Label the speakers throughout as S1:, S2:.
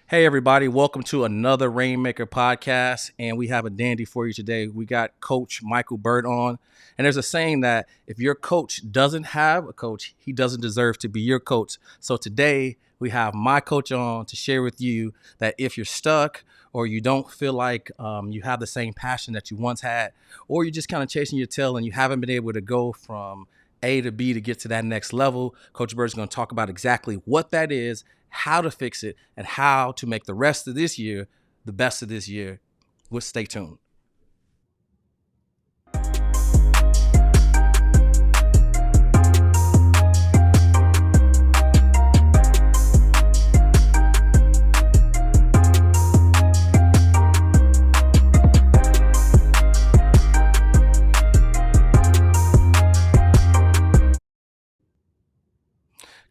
S1: Hey, everybody, welcome to another Rainmaker podcast. And we have a dandy for you today. We got Coach Michael Burt on. And there's a saying that if your coach doesn't have a coach, he doesn't deserve to be your coach. So today we have my coach on to share with you that if you're stuck or you don't feel like you have the same passion that you once had, or you're just kind of chasing your tail and you haven't been able to go from A to B to get to that next level, Coach Bird is going to talk about exactly what that is, how to fix it, and how to make the rest of this year the best of this year. Well, stay tuned.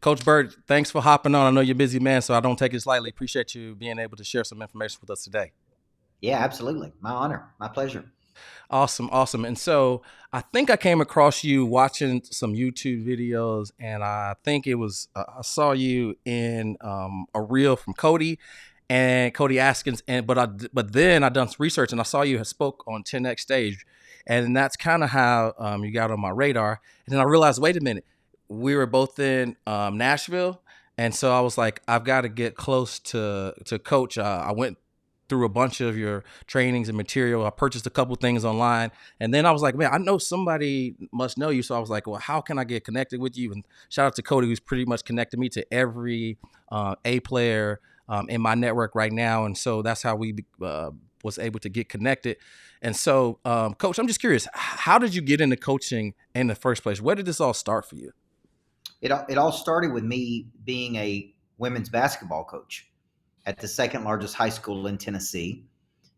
S1: Coach Bird, thanks for hopping on. I know you're a busy man, so I don't take it lightly. Appreciate you being able to share some information with us today.
S2: Yeah, absolutely. My honor. My pleasure.
S1: Awesome, awesome. And so I think I came across you watching some YouTube videos, and I think it was I saw you in a reel from Cody and Cody Askins, and but then I done some research and I saw you had spoke on 10X stage, and that's kind of how you got on my radar. And then I realized, wait a minute, we were both in Nashville, and so I was like, I've got to get close to Coach. I went through a bunch of your trainings and material. I purchased a couple things online, and then I was like, man, I know somebody must know you. So I was like, well, how can I get connected with you? And shout out to Cody, who's pretty much connected me to every A player in my network right now. And so that's how we was able to get connected. And so, Coach, I'm just curious, how did you get into coaching in the first place? Where did this all start for you?
S2: It all started with me being a women's basketball coach at the second largest high school in Tennessee.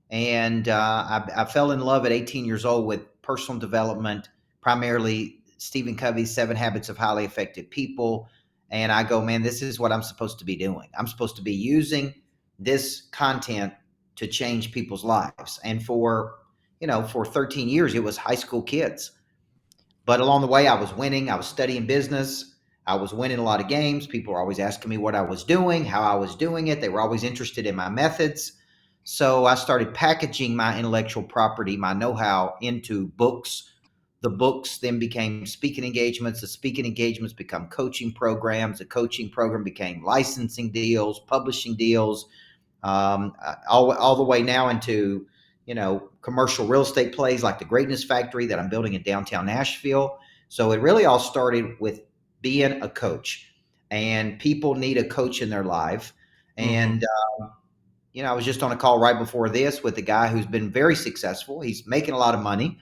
S2: And I fell in love at 18 years old with personal development, primarily Stephen Covey's 7 Habits of Highly Effective People. And I go, man, this is what I'm supposed to be doing. I'm supposed to be using this content to change people's lives. And for 13 years, it was high school kids. But along the way, I was winning. I was studying business. I was winning a lot of games. People were always asking me what I was doing, how I was doing it. They were always interested in my methods. So I started packaging my intellectual property, my know how, into books. The books then became speaking engagements. The speaking engagements become coaching programs. The coaching program became licensing deals, publishing deals, all the way now into commercial real estate plays like the Greatness Factory that I'm building in downtown Nashville. So it really all started with being a coach, and people need a coach in their life.
S1: Mm-hmm.
S2: And I was just on a call right before this with a guy who's been very successful. He's making a lot of money,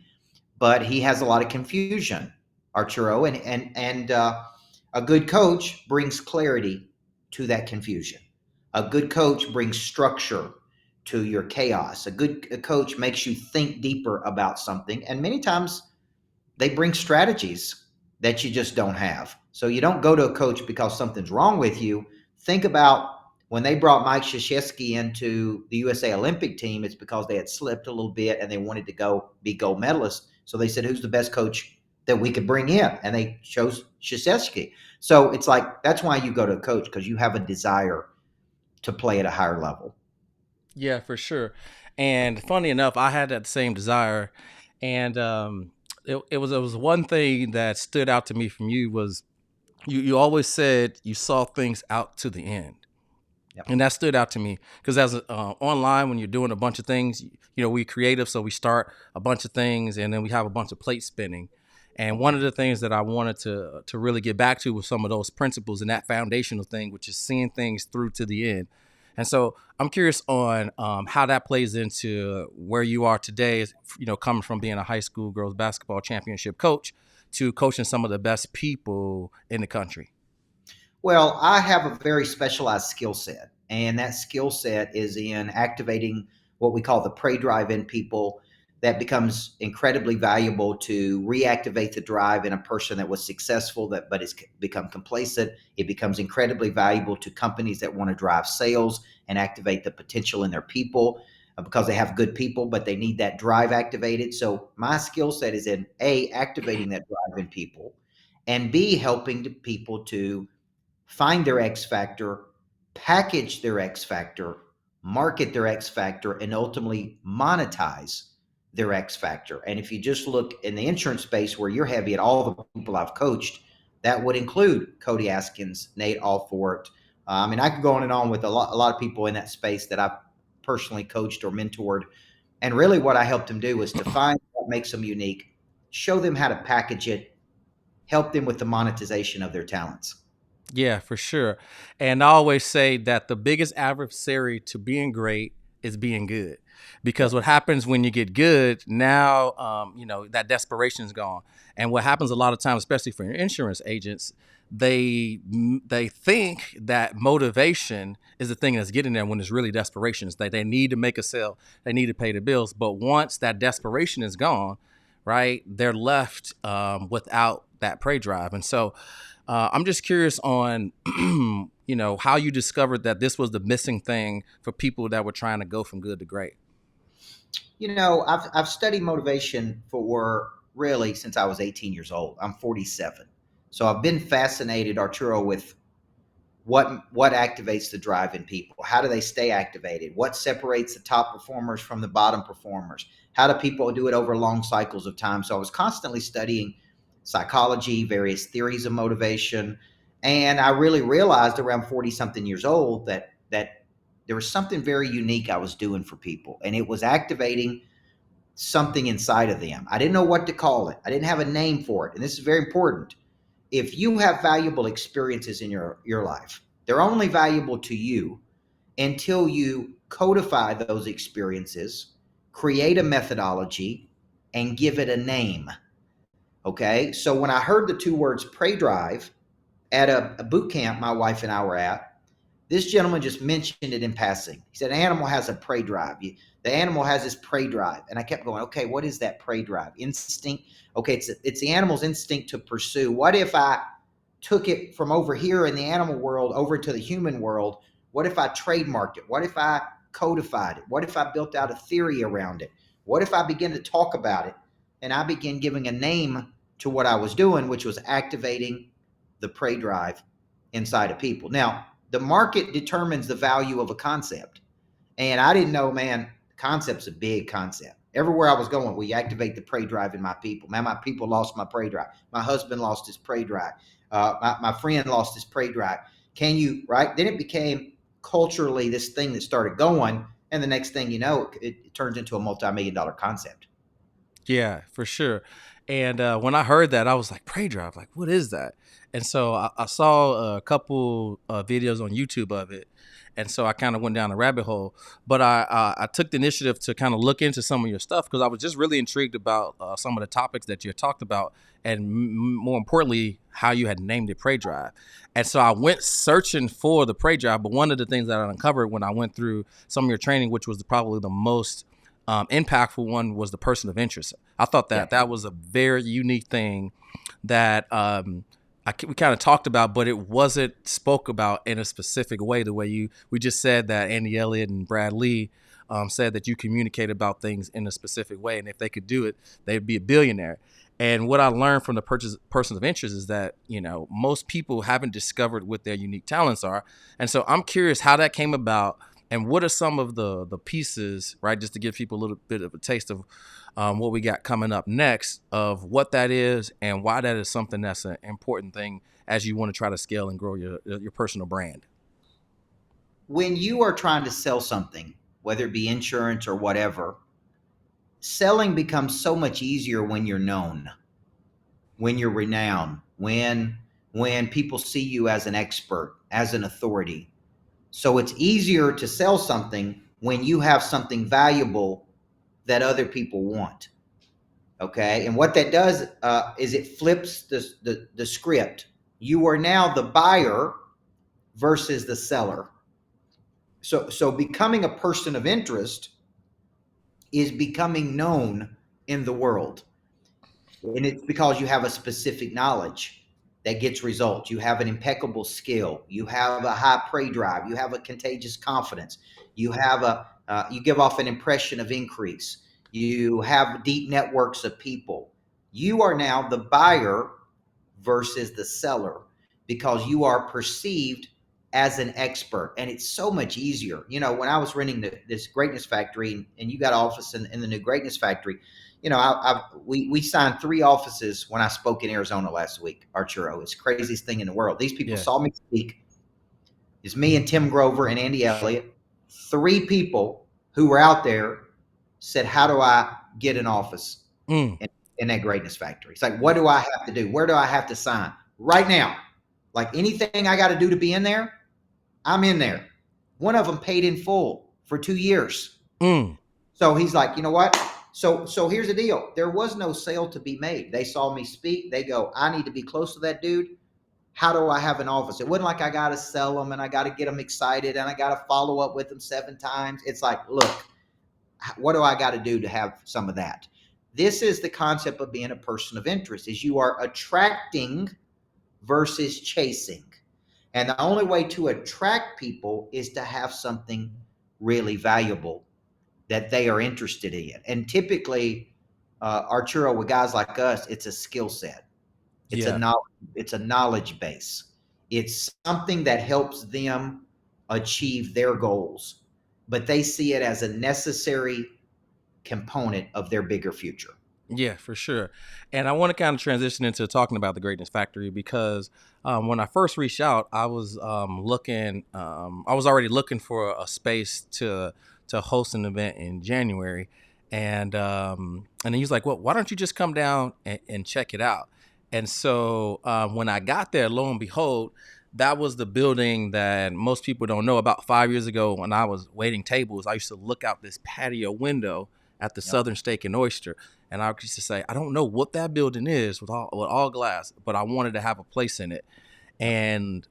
S2: but he has a lot of confusion, Arturo, and a good coach brings clarity to that confusion. A good coach brings structure to your chaos. A coach makes you think deeper about something, and many times they bring strategies that you just don't have. So you don't go to a coach because something's wrong with you. Think about when they brought Mike Krzyzewski into the USA Olympic team, it's because they had slipped a little bit and they wanted to go be gold medalists. So they said, who's the best coach that we could bring in? And they chose Krzyzewski. So it's like, that's why you go to a coach, because you have a desire to play at a higher level.
S1: Yeah, for sure. And funny enough, I had that same desire, and it was one thing that stood out to me from you was you always said you saw things out to the end.
S2: Yep.
S1: And that stood out to me because as online, when you're doing a bunch of things, we creative, so we start a bunch of things and then we have a bunch of plates spinning. And one of the things that I wanted to really get back to was some of those principles and that foundational thing, which is seeing things through to the end. And so I'm curious on how that plays into where you are today, coming from being a high school girls basketball championship coach to coaching some of the best people in the country.
S2: Well, I have a very specialized skill set, and that skill set is in activating what we call the prey drive in people. That becomes incredibly valuable to reactivate the drive in a person that was successful that but has become complacent. It becomes incredibly valuable to companies that want to drive sales and activate the potential in their people, because they have good people, but they need that drive activated. So my skill set is in A, activating that drive in people, and B, helping people to find their X factor, package their X factor, market their X factor, and ultimately monetize their X factor. And if you just look in the insurance space where you're heavy, at all the people I've coached, that would include Cody Askins, Nate Allfort. I mean, I could go on and on with a lot of people in that space that I've personally coached or mentored. And really, what I helped them do was define what makes them unique, show them how to package it, help them with the monetization of their talents.
S1: Yeah, for sure. And I always say that the biggest adversary to being great is being good. Because what happens when you get good, now, that desperation is gone. And what happens a lot of times, especially for your insurance agents, they think that motivation is the thing that's getting there when it's really desperation. It's that they need to make a sale, they need to pay the bills. But once that desperation is gone, right, they're left without that prey drive. And so I'm just curious on, how you discovered that this was the missing thing for people that were trying to go from good to great.
S2: I've studied motivation for really since I was 18 years old. I'm 47. So I've been fascinated, Arturo, with what activates the drive in people. How do they stay activated? What separates the top performers from the bottom performers? How do people do it over long cycles of time? So I was constantly studying psychology, various theories of motivation, and I really realized around 40 something years old that there was something very unique I was doing for people, and it was activating something inside of them. I didn't know what to call it. I didn't have a name for it. And this is very important. If you have valuable experiences in your life, they're only valuable to you until you codify those experiences, create a methodology, and give it a name. Okay. So when I heard the two words prey drive at a boot camp my wife and I were at, this gentleman just mentioned it in passing. He said, an animal has a prey drive. The animal has this prey drive. And I kept going, okay, what is that prey drive? Instinct. Okay, it's the animal's instinct to pursue. What if I took it from over here in the animal world over to the human world? What if I trademarked it? What if I codified it? What if I built out a theory around it? What if I begin to talk about it and I began giving a name to what I was doing, which was activating the prey drive inside of people? Now, the market determines the value of a concept. And I didn't know, man, concept's a big concept. Everywhere I was going, we activate the prey drive in my people. Man, my people lost my prey drive. My husband lost his prey drive. My friend lost his prey drive. Can you, right? Then it became culturally this thing that started going. And the next thing you know, it turns into a multi-million-dollar concept.
S1: Yeah, for sure. And when I heard that, I was like, prey drive, like, what is that? And so I saw a couple videos on YouTube of it. And so I kind of went down a rabbit hole. But I took the initiative to kind of look into some of your stuff because I was just really intrigued about some of the topics that you had talked about. And more importantly, how you had named it prey drive. And so I went searching for the prey drive. But one of the things that I uncovered when I went through some of your training, which was probably the most impactful one, was the person of interest. I thought
S2: Yeah.
S1: that that was a very unique thing that we kind of talked about, but it wasn't spoke about in a specific way. The way we just said that Andy Elliott and Brad Lee said that you communicate about things in a specific way, and if they could do it, they'd be a billionaire. And what I learned from the person of interest is that most people haven't discovered what their unique talents are, and so I'm curious how that came about. And what are some of the pieces, right, just to give people a little bit of a taste of what we got coming up next, of what that is and why that is something that's an important thing as you want to try to scale and grow your personal brand?
S2: When you are trying to sell something, whether it be insurance or whatever, selling becomes so much easier when you're known, when you're renowned, when people see you as an expert, as an authority. So it's easier to sell something when you have something valuable that other people want. Okay, and what that does is it flips the script. You are now the buyer versus the seller. So becoming a person of interest is becoming known in the world. And it's because you have a specific knowledge that gets results. You have an impeccable skill. You have a high prey drive. You have a contagious confidence. You give off an impression of increase. You have deep networks of people. You are now the buyer versus the seller because you are perceived as an expert. And it's so much easier. When I was renting this Greatness Factory, and you got an office in the new Greatness Factory, we signed 3 offices when I spoke in Arizona last week. Arturo, it's the craziest thing in the world. These people
S1: Yeah.
S2: saw me speak. It's me and Tim Grover and Andy Elliott. 3 people who were out there said, "How do I get an office
S1: Mm,
S2: in that Greatness Factory?" It's like, what do I have to do? Where do I have to sign? Right now. Like anything I got to do to be in there, I'm in there. One of them paid in full for 2 years.
S1: mm,
S2: So he's like, you know what? So here's the deal. There was no sale to be made. They saw me speak. They go, I need to be close to that dude. How do I have an office? It wasn't like I got to sell them and I got to get them excited and I got to follow up with them 7 times. It's like, look, what do I got to do to have some of that? This is the concept of being a person of interest, is you are attracting versus chasing. And the only way to attract people is to have something really valuable that they are interested in. And typically, Arturo, with guys like us, it's a skill set. It's a
S1: yeah.
S2: knowledge. It's a knowledge base. It's something that helps them achieve their goals, but they see it as a necessary component of their bigger future.
S1: Yeah, for sure. And I want to kind of transition into talking about the Greatness Factory because when I first reached out, I was I was already looking for a space to host an event in January, and then he was like, "Well, why don't you just come down and check it out?" And so when I got there, lo and behold, that was the building that most people don't know. About 5 years ago, when I was waiting tables, I used to look out this patio window at the
S2: Yep.
S1: Southern Steak and Oyster. And I used to say, I don't know what that building is with all glass, but I wanted to have a place in it.
S2: Yep.
S1: And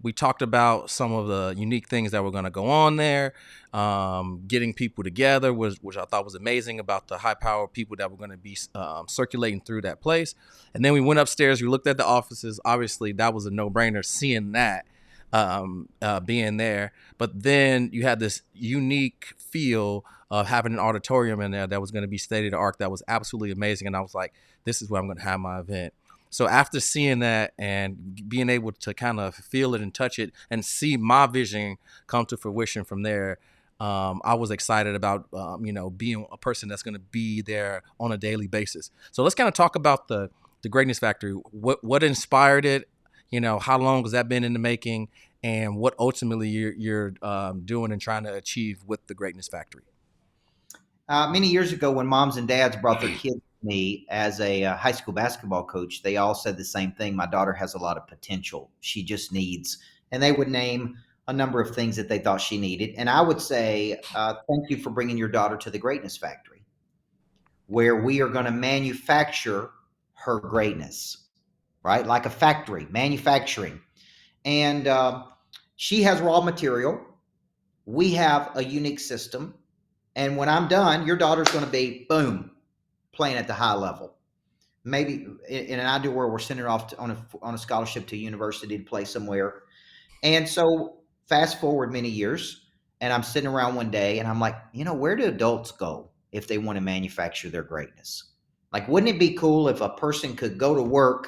S1: we talked about some of the unique things that were going to go on there. Getting people together which I thought was amazing about the high power people that were going to be circulating through that place. And then we went upstairs. We looked at the offices. Obviously, that was a no brainer. Seeing that being there, but then you had this unique feel of having an auditorium in there that was going to be state of the art. That was absolutely amazing. And I was like, this is where I'm going to have my event. So after seeing that and being able to kind of feel it and touch it and see my vision come to fruition from there, I was excited about being a person that's going to be there on a daily basis. So let's kind of talk about the Greatness Factory. What inspired it? How long has that been in the making, and what ultimately you're doing and trying to achieve with the Greatness Factory?
S2: Many years ago, when moms and dads brought their kids to me as a high school basketball coach, they all said the same thing. My daughter has a lot of potential. She just needs, and they would name a number of things that they thought she needed. And I would say, thank you for bringing your daughter to the Greatness Factory, where we are going to manufacture her greatness, right? Like a factory, manufacturing. And she has raw material. We have a unique system. And when I'm done, your daughter's going to be, boom, playing at the high level. Maybe in an ideal world, we're sending her off on a scholarship to a university to play somewhere. And so fast forward many years, and I'm sitting around one day and I'm like, where do adults go if they want to manufacture their greatness? Like, wouldn't it be cool if a person could go to work,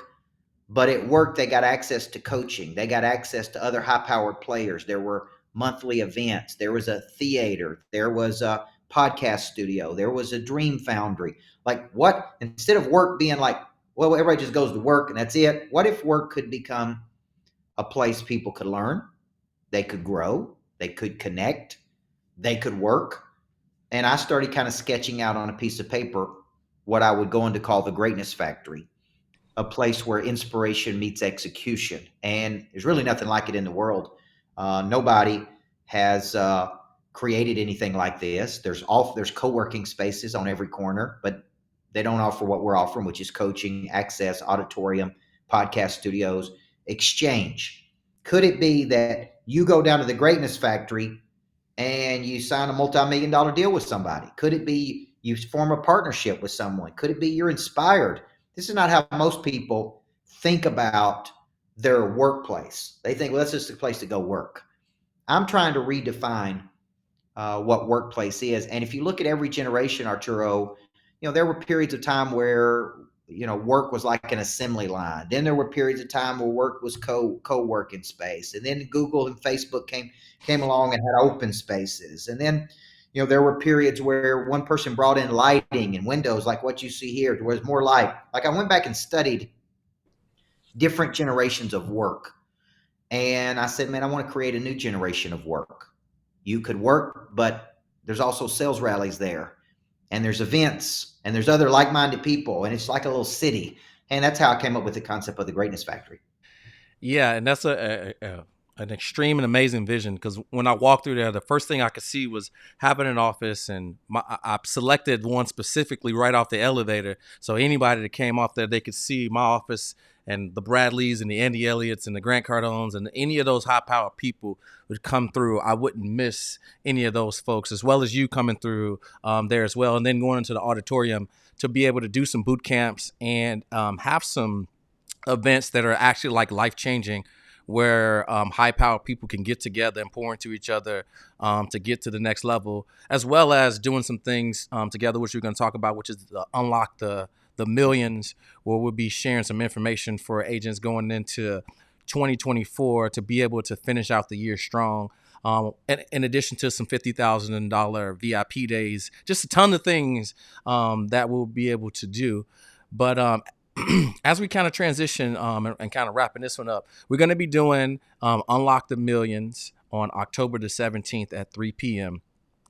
S2: but at work they got access to coaching, they got access to other high powered players, there were monthly events, there was a theater, there was a podcast studio, there was a dream foundry. Like, what, instead of work being like, well, everybody just goes to work and that's it, what if work could become a place people could learn, they could grow, they could connect, they could work? And I started kind of sketching out on a piece of paper what I would go into call the Greatness Factory, a place where inspiration meets execution. And there's really nothing like it in the world. Nobody has created anything like this. There's co-working spaces on every corner, but they don't offer what we're offering, which is coaching, access, auditorium, podcast studios, exchange. Could it be that you go down to the Greatness Factory and you sign a multi-million dollar deal with somebody? Could it be you form a partnership with someone? Could it be you're inspired? This is not how most people think about their workplace. They think, well, that's just a place to go work. I'm trying to redefine what workplace is. And if you look at every generation, Arturo, there were periods of time where work was like an assembly line. Then there were periods of time where work was co-working space. And then Google and Facebook came along and had open spaces. And then, there were periods where one person brought in lighting and windows like what you see here, where there's more light. Like I went back and studied different generations of work. And I said, man, I want to create a new generation of work. You could work, but there's also sales rallies there, and there's events, and there's other like-minded people, and it's like a little city. And that's how I came up with the concept of the Greatness Factory.
S1: Yeah, and that's an extreme and amazing vision, because when I walked through there, the first thing I could see was having an office, and I selected one specifically right off the elevator, so anybody that came off there, they could see my office and the Bradleys and the Andy Elliots and the Grant Cardones and any of those high-powered people would come through. I wouldn't miss any of those folks, as well as you coming through there as well, and then going into the auditorium to be able to do some boot camps and have some events that are actually like life changing, where high powered people can get together and pour into each other to get to the next level, as well as doing some things together, which we're going to talk about, which is unlock the millions, where we'll be sharing some information for agents going into 2024 to be able to finish out the year strong. In addition to some $50,000 VIP days, just a ton of things that we'll be able to do. But as we kind of transition and kind of wrapping this one up, we're going to be doing Unlock the Millions on October the 17th at 3 p.m.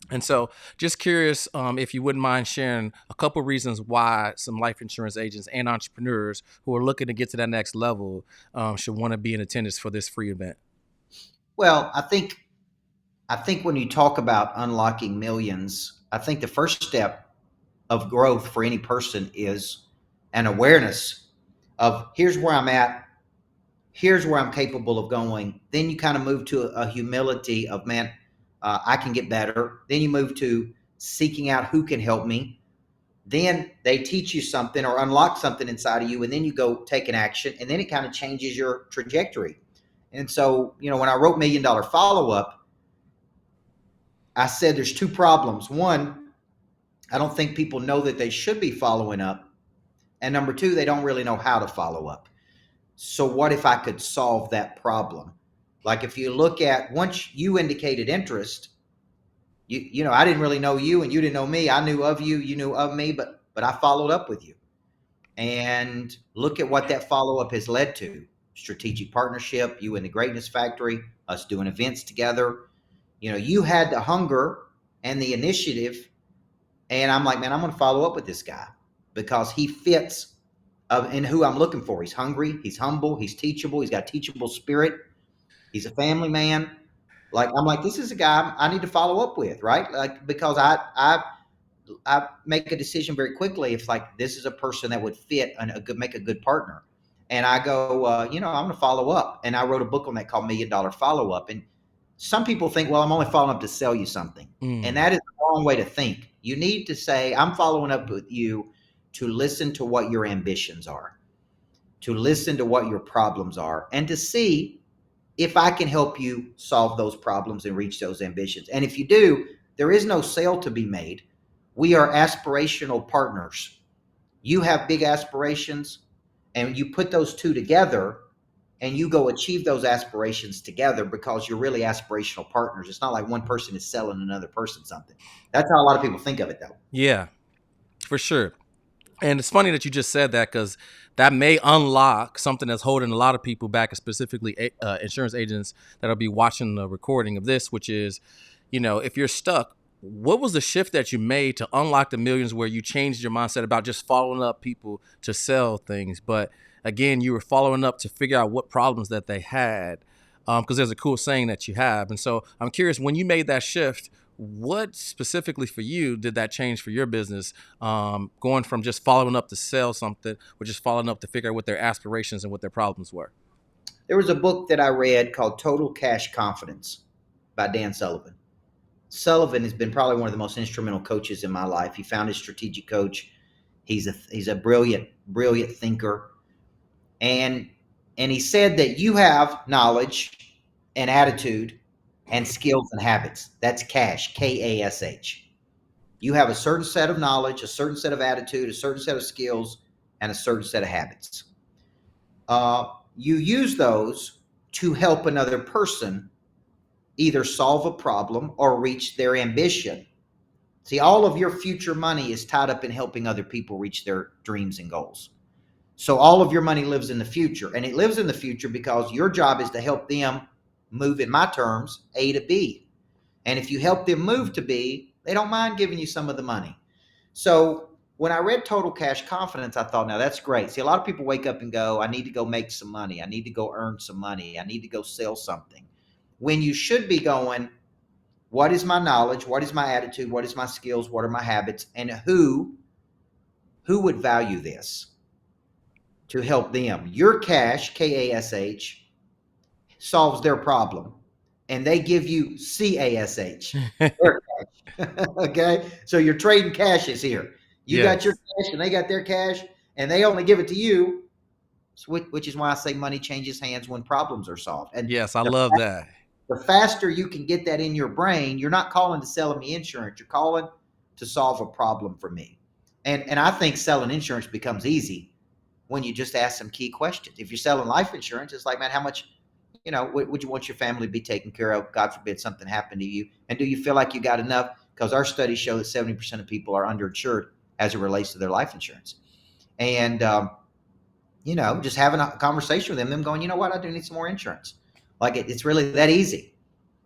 S1: And so just curious if you wouldn't mind sharing a couple reasons why some life insurance agents and entrepreneurs who are looking to get to that next level should want to be in attendance for this free event.
S2: Well, I think when you talk about unlocking millions, I think the first step of growth for any person is an awareness of here's where I'm at, here's where I'm capable of going. Then you kind of move to a humility of, man, I can get better. Then you move to seeking out who can help me. Then they teach you something or unlock something inside of you, and then you go take an action, and then it kind of changes your trajectory. And so, when I wrote Million Dollar Follow Up, I said there's two problems. One, I don't think people know that they should be following up. And number two, they don't really know how to follow up. So what if I could solve that problem? Like if you look at once you indicated interest, I didn't really know you and you didn't know me. I knew of you, you knew of me, but I followed up with you. And look at what that follow up has led to. Strategic partnership, you and the Greatness Factory, us doing events together. You had the hunger and the initiative, and I'm like, man, I'm going to follow up with this guy because he fits in who I'm looking for. He's hungry, he's humble, he's teachable, he's got a teachable spirit, he's a family man. Like I'm like, this is a guy I need to follow up with, right? Like because I make a decision very quickly if like this is a person that would fit and make a good partner. And I go, I'm going to follow up. And I wrote a book on that called Million Dollar Follow Up. And some people think, well, I'm only following up to sell you something. And that is the wrong way to think. You need to say, I'm following up with you to listen to what your ambitions are, to listen to what your problems are, and to see if I can help you solve those problems and reach those ambitions. And if you do, there is no sale to be made. We are aspirational partners. You have big aspirations, and you put those two together and you go achieve those aspirations together because you're really aspirational partners. It's not like one person is selling another person something. That's how a lot of people think of it, though.
S1: Yeah, for sure. And it's funny that you just said that, because that may unlock something that's holding a lot of people back, specifically insurance agents that'll be watching the recording of this, which is, if you're stuck, what was the shift that you made to unlock the millions where you changed your mindset about just following up people to sell things? But again, you were following up to figure out what problems that they had, because there's a cool saying that you have. And so I'm curious, when you made that shift, what specifically for you did that change for your business, going from just following up to sell something or just following up to figure out what their aspirations and what their problems were?
S2: There was a book that I read called Total Cash Confidence by Dan Sullivan. Sullivan has been probably one of the most instrumental coaches in my life. He founded Strategic Coach. He's a brilliant thinker. And he said that you have knowledge and attitude and skills and habits. That's cash, Kash. You have a certain set of knowledge, a certain set of attitude, a certain set of skills, and a certain set of habits. You use those to help another person either solve a problem or reach their ambition. See, all of your future money is tied up in helping other people reach their dreams and goals. So all of your money lives in the future, and it lives in the future because your job is to help them move, in my terms, A to B. And if you help them move to B, they don't mind giving you some of the money. So when I read Total Cash Confidence, I thought, now that's great. See, a lot of people wake up and go, I need to go make some money. I need to go earn some money. I need to go sell something. When you should be going, what is my knowledge? What is my attitude? What is my skills? What are my habits? And who would value this to help them? Your cash, Kash, solves their problem, and they give you Cash, their cash. Okay, so you're trading cashes here. You got your
S1: Yes.
S2: cash, and they got their cash, and they only give it to you, which is why I say money changes hands when problems are solved. And
S1: Yes, I
S2: the
S1: love that.
S2: the faster you can get that in your brain, you're not calling to sell me insurance. You're calling to solve a problem for me. And I think selling insurance becomes easy when you just ask some key questions. If you're selling life insurance, it's like, man, how much, would you want your family to be taken care of? God forbid something happened to you. And do you feel like you got enough? Because our studies show that 70% of people are underinsured as it relates to their life insurance. And, just having a conversation with them going, you know what, I do need some more insurance. Like it's really that easy.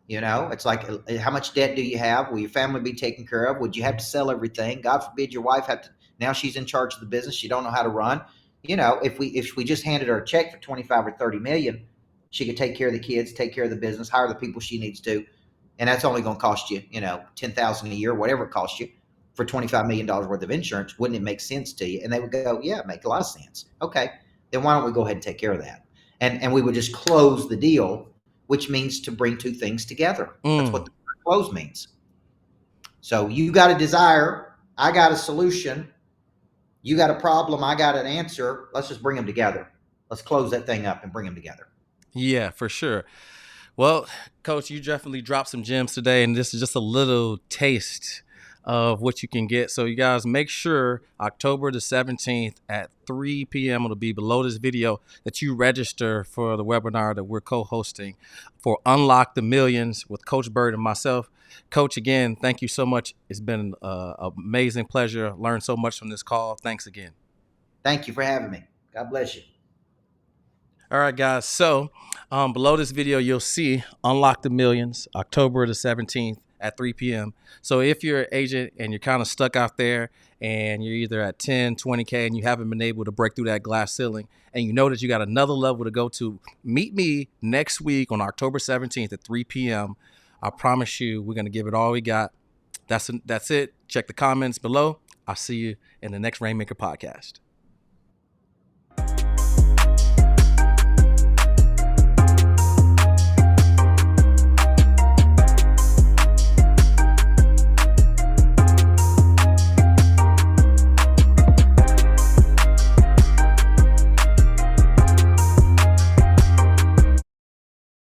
S2: It's like, how much debt do you have? Will your family be taken care of? Would you have to sell everything? God forbid your wife have to, now she's in charge of the business. She don't know how to run. If we just handed her a check for 25 or 30 million, she could take care of the kids, take care of the business, hire the people she needs to. And that's only going to cost you, 10,000 a year, whatever it costs you for $25 million worth of insurance. Wouldn't it make sense to you? And they would go, yeah, it makes a lot of sense. Okay. Then why don't we go ahead and take care of that? And we would just close the deal, which means to bring two things together. That's what
S1: Mm.
S2: the close means. So you got a desire, I got a solution, you got a problem, I got an answer. Let's just bring them together. Let's close that thing up and bring them together.
S1: Yeah, for sure. Well, Coach, you definitely dropped some gems today, and this is just a little taste of what you can get. So, you guys, make sure October the 17th at 3 p.m. it'll be below this video that you register for the webinar that we're co-hosting for Unlock the Millions with Coach Burt and myself. Coach, again, thank you so much. It's been an amazing pleasure. Learned so much from this call. Thanks again.
S2: Thank you for having me. God bless you.
S1: All right, guys. So below this video, you'll see Unlock the Millions, October the 17th at 3 p.m. So if you're an agent and you're kind of stuck out there and you're either at 10, 20K and you haven't been able to break through that glass ceiling and you know that you got another level to go to, meet me next week on October 17th at 3 p.m. I promise you, we're going to give it all we got. That's it. Check the comments below. I'll see you in the next Rainmaker podcast.